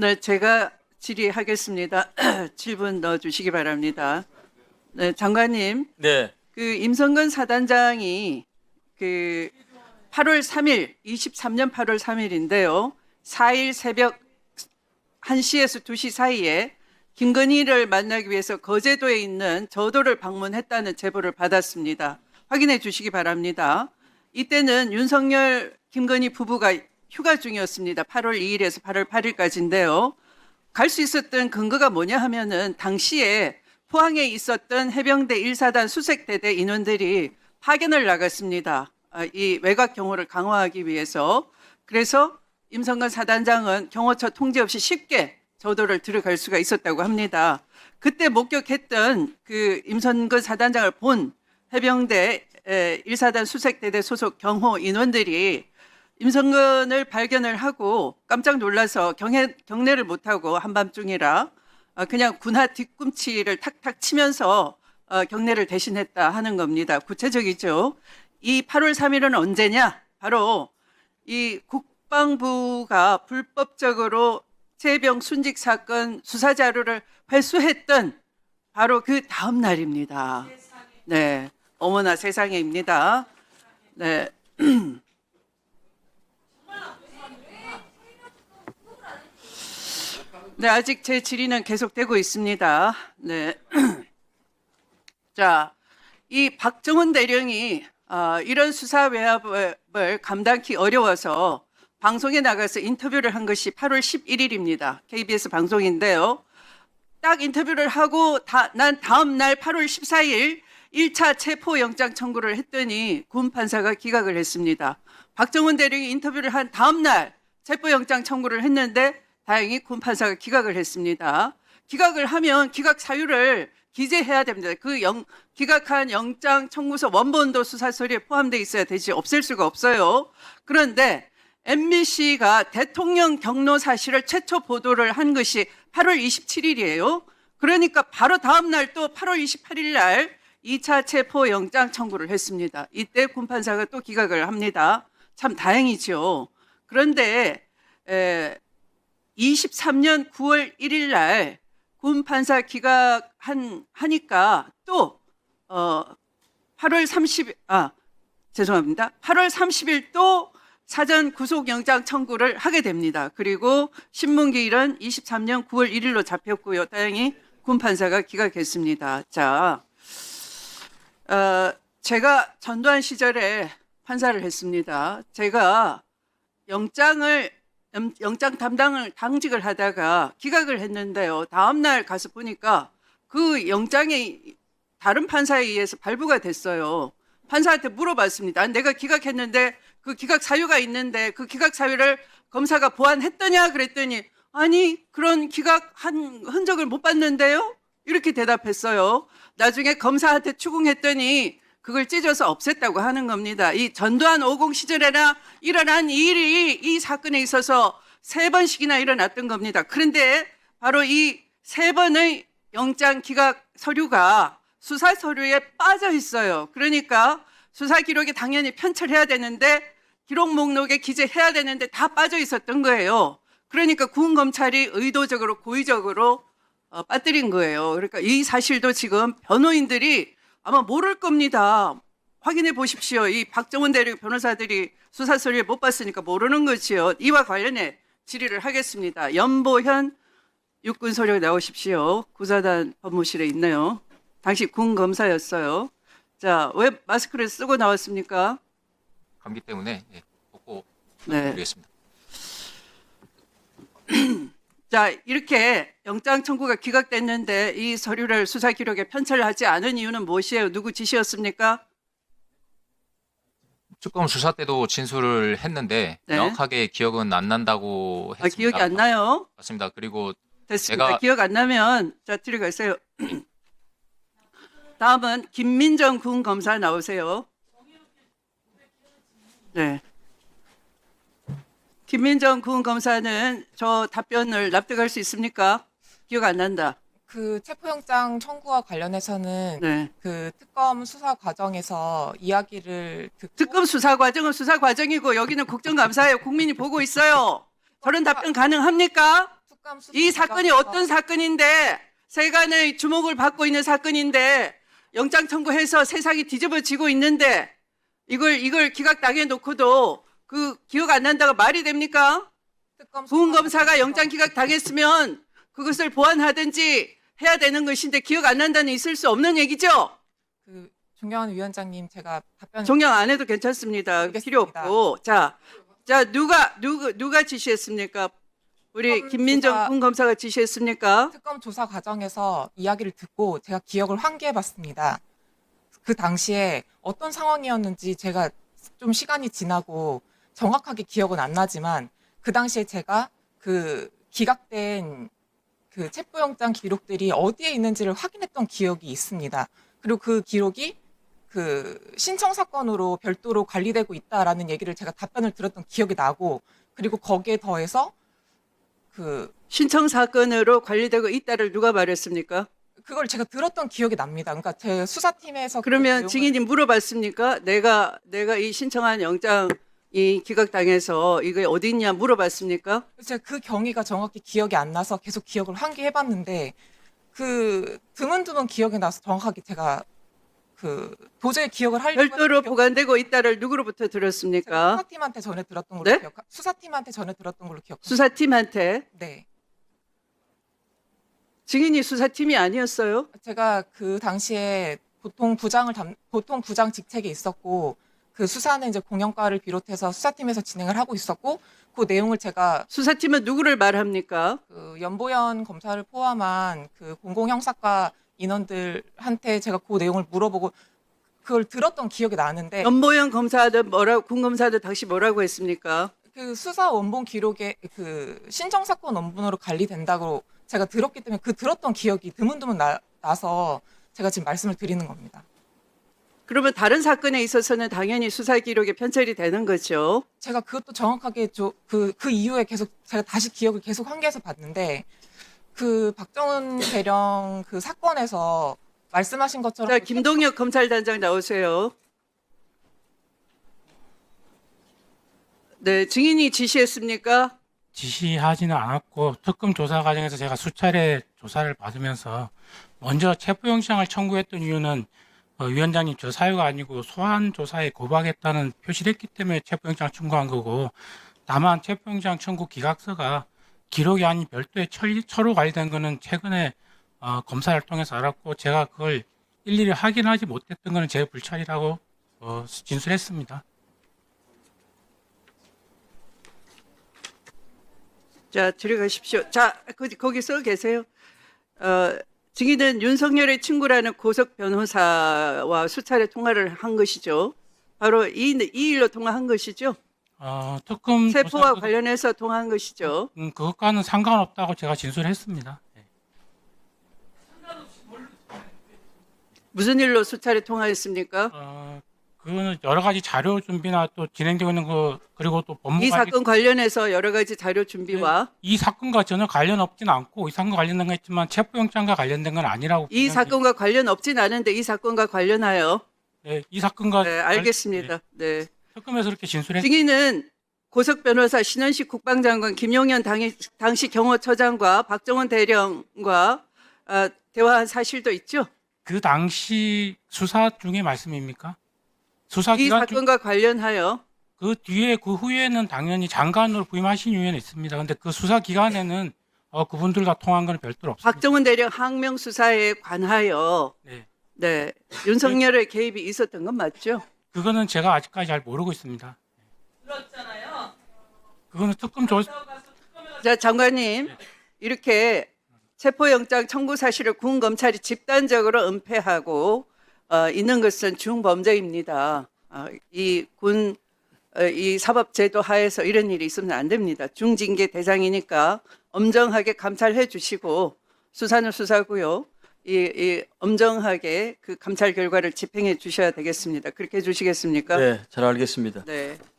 네, 제가 질의하겠습니다. 7분 넣어주시기 바랍니다. 네, 장관님, 네, 그 임성근 사단장이 그 8월 3일, 23년 8월 3일인데요. 4일 새벽 1시에서 2시 사이에 김건희를 만나기 위해서 거제도에 있는 저도를 방문했다는 제보를 받았습니다. 확인해 주시기 바랍니다. 이때는 윤석열, 김건희 부부가 휴가 중이었습니다. 8월 2일에서 8월 8일까지인데요. 갈 수 있었던 근거가 뭐냐 하면은 당시에 포항에 있었던 해병대 1사단 수색대대 인원들이 파견을 나갔습니다. 이 외곽 경호를 강화하기 위해서. 그래서 임성근 사단장은 경호처 통제 없이 쉽게 저도를 들어갈 수가 있었다고 합니다. 그때 목격했던 그 임성근 사단장을 본 해병대 1사단 수색대대 소속 경호 인원들이 임성근을 발견을 하고 깜짝 놀라서 경례를 못하고 한밤중이라 그냥 군화 뒤꿈치를 탁탁 치면서 경례를 대신했다 하는 겁니다. 구체적이죠. 이 8월 3일은 언제냐? 바로 이 국방부가 불법적으로 최병 순직 사건 수사 자료를 회수했던 바로 그 다음 날입니다. 네, 어머나 세상에입니다. 네. 네, 아직 제 질의는 계속되고 있습니다. 네. 자, 이 박정훈 대령이 이런 수사 외압을 감당하기 어려워서 방송에 나가서 인터뷰를 한 것이 8월 11일입니다. KBS 방송인데요. 딱 인터뷰를 하고 난 다음 날 8월 14일 1차 체포영장 청구를 했더니 군 판사가 기각을 했습니다. 박정훈 대령이 인터뷰를 한 다음 날 체포영장 청구를 했는데 다행히 군 판사가 기각을 했습니다. 기각을 하면 기각 사유를 기재해야 됩니다. 기각한 영장 청구서 원본도 수사 서류에 포함되어 있어야 되지 없앨 수가 없어요. 그런데 MBC가 대통령 경로 사실을 최초 보도를 한 것이 8월 27일이에요. 그러니까 바로 다음 날 또 8월 28일 날 2차 체포 영장 청구를 했습니다. 이때 군 판사가 또 기각을 합니다. 참 다행이죠. 그런데 23년 9월 1일 날 군 판사 기각하니까 또 8월 30일 또 사전 구속영장 청구를 하게 됩니다. 그리고 신문기일은 23년 9월 1일로 잡혔고요. 다행히 군 판사가 기각했습니다. 자, 제가 전두환 시절에 판사를 했습니다. 제가 영장 담당을 당직을 하다가 기각을 했는데요. 다음 날 가서 보니까 그 영장이 다른 판사에 의해서 발부가 됐어요. 판사한테 물어봤습니다. 내가 기각했는데 그 기각 사유가 있는데 그 기각 사유를 검사가 보완했더냐 그랬더니 아니 그런 기각한 흔적을 못 봤는데요. 이렇게 대답했어요. 나중에 검사한테 추궁했더니 그걸 찢어서 없앴다고 하는 겁니다. 이 전두환 50 시절에나 일어난 이 일이 이 사건에 있어서 3번씩이나 일어났던 겁니다. 그런데 바로 이 3번의 영장 기각 서류가 수사 서류에 빠져 있어요. 그러니까 수사 기록에 당연히 편철해야 되는데 기록 목록에 기재해야 되는데 다 빠져 있었던 거예요. 그러니까 군 검찰이 의도적으로 고의적으로 빠뜨린 거예요. 그러니까 이 사실도 지금 변호인들이 아마 모를 겁니다. 확인해 보십시오. 이 박정훈 대령 변호사들이 수사 서류에 못 봤으니까 모르는 거지요. 이와 관련해 질의를 하겠습니다. 연보현 육군 소령 나오십시오. 구사단 법무실에 있네요. 당시 군 검사였어요. 자, 왜 마스크를 쓰고 나왔습니까? 감기 때문에 벗고 네. 드리겠습니다. 자, 이렇게 영장 청구가 기각됐는데 이 서류를 수사 기록에 편철하지 않은 이유는 무엇이에요? 누구 지시였습니까? 특검 수사 때도 진술을 했는데 네. 명확하게 기억은 안 난다고 했습니다. 기억이 안 나요? 맞습니다. 그리고 됐습니다. 기억 안 나면 자, 들어가세요. 다음은 김민정 군 검사 나오세요. 네. 김민정 군 검사는 저 답변을 납득할 수 있습니까? 기억 안 난다. 그 체포영장 청구와 관련해서는 네. 그 특검 수사 과정에서 이야기를 듣고 특검 수사 과정은 수사 과정이고 여기는 국정감사예요. 국민이 보고 있어요. 저런 답변 가능합니까? 특감 수사 이 사건이 과정에서 어떤 사건인데 세간의 주목을 받고 있는 사건인데 영장 청구해서 세상이 뒤집어지고 있는데 이걸 기각당해 놓고도 그 기억 안 난다가 말이 됩니까? 특검 부은 수사 검사가 과정에서 영장 기각 당했으면 그것을 보완하든지 해야 되는 것인데 기억 안 난다는 있을 수 없는 얘기죠? 그 존경하는 위원장님 제가 답변 종영 안 해도 괜찮습니다. 필요 알겠습니다. 없고. 자, 누가 지시했습니까? 우리 특검 김민정 조사- 부은 검사가 지시했습니까? 특검 조사 과정에서 이야기를 듣고 제가 기억을 환기해봤습니다. 그 당시에 어떤 상황이었는지 제가 좀 시간이 지나고 정확하게 기억은 안 나지만 그 당시에 제가 그 기각된 그 체포영장 기록들이 어디에 있는지를 확인했던 기억이 있습니다. 그리고 그 기록이 그 신청 사건으로 별도로 관리되고 있다라는 얘기를 제가 답변을 들었던 기억이 나고 그리고 거기에 더해서 그 신청 사건으로 관리되고 있다를 누가 말했습니까? 그걸 제가 들었던 기억이 납니다. 그러니까 제 수사팀에서 그 그러면 내용을- 증인이 물어봤습니까? 내가 이 신청한 영장이 기각당해서 이게 어디 있냐 물어봤습니까? 제가 그 경위가 정확히 기억이 안 나서 계속 기억을 환기해봤는데 그 드문드문 기억이 나서 정확하게 제가 그 도저히 기억을 하려고 별도로 했던 기억- 보관되고 있다를 누구로부터 제가 들었습니까? 수사팀한테 전에 들었던 걸로 네? 수사팀한테 전에 들었던 걸로 기억합니다. 수사팀한테. 네, 증인이 수사팀이 아니었어요? 제가 그 당시에 보통 부장 직책에 있었고 그 수사는 이제 공영과를 비롯해서 수사팀에서 진행을 하고 있었고 그 내용을 제가 수사팀은 누구를 말합니까? 그 연보현 검사를 포함한 그 공공형사과 인원들한테 제가 그 내용을 물어보고 그걸 들었던 기억이 나는데 연보영 검사들 군 검사들 당시 뭐라고 했습니까? 그 수사 원본 기록에 그 신청 사건 원본으로 관리된다고 제가 들었기 때문에 그 들었던 기억이 드문드문 나서 제가 지금 말씀을 드리는 겁니다. 그러면 다른 사건에 있어서는 당연히 수사 기록에 편철이 되는 거죠. 제가 그것도 정확하게 그 이후에 계속 제가 다시 기억을 계속 환기해서 봤는데 그 박정은 대령 그 사건에서 말씀하신 것처럼 자, 김동혁 검찰단장 나오세요. 네, 증인이 지시했습니까? 지시하지는 않았고 특검 조사 과정에서 제가 수차례 조사를 받으면서 먼저 체포영장을 청구했던 이유는 위원장님 저 사유가 아니고 소환 조사에 고박했다는 표시를 했기 때문에 체포영장 청구한 거고 다만 체포영장 청구 기각서가 기록이 아닌 별도의 처로 관리된 거는 최근에 검사를 통해서 알았고 제가 그걸 일일이 확인하지 못했던 거는 제 불찰이라고 진술했습니다. 자, 들어가십시오. 자, 거기 써 계세요. 증인은 윤석열의 친구라는 고석 변호사와 수차례 통화를 한 것이죠. 바로 이 일로 통화한 것이죠. 특검 세포와 조사도- 관련해서 통화한 것이죠. 그것과는 상관없다고 제가 진술했습니다. 네. 무슨 일로 수차례 통화했습니까? 그거는 여러 가지 자료 준비나 또 진행되고 있는 거 그리고 또 이 법무관이 사건 관련해서 여러 가지 자료 준비와 이 사건과 전혀 관련 없진 않고 이 사건과 관련된 거 있지만 체포영장과 관련된 건 아니라고 이 사건과 관련 없진 않은데 이 사건과 관련하여 네, 이 사건과 네, 알겠습니다. 네. 특검에서 이렇게 진술했. 증인은 고석 변호사 신원식 국방장관 김용현 당시 경호처장과 박정원 대령과 대화한 사실도 있죠. 그 당시 수사 중의 말씀입니까? 수사 이 기간 중 사건과 관련하여 그 뒤에 그 후에는 당연히 장관으로 부임하신 이유는 있습니다. 근데 그 수사 기간에는 그분들과 통한 건 별도로 없습니다. 박정원 대령 항명 수사에 관하여 네. 네, 윤석열의 개입이 있었던 건 맞죠? 그거는 제가 아직까지 잘 모르고 있습니다. 그렇잖아요. 그거는 특검 조 자, 장관님, 이렇게 체포영장 청구 사실을 군 검찰이 집단적으로 은폐하고 있는 것은 중범죄입니다. 이 사법제도 하에서 이런 일이 있으면 안 됩니다. 중징계 대상이니까 엄정하게 감찰해 주시고 수사는 수사고요. 이 엄정하게 그 감찰 결과를 집행해 주셔야 되겠습니다. 그렇게 해 주시겠습니까? 네, 잘 알겠습니다. 네.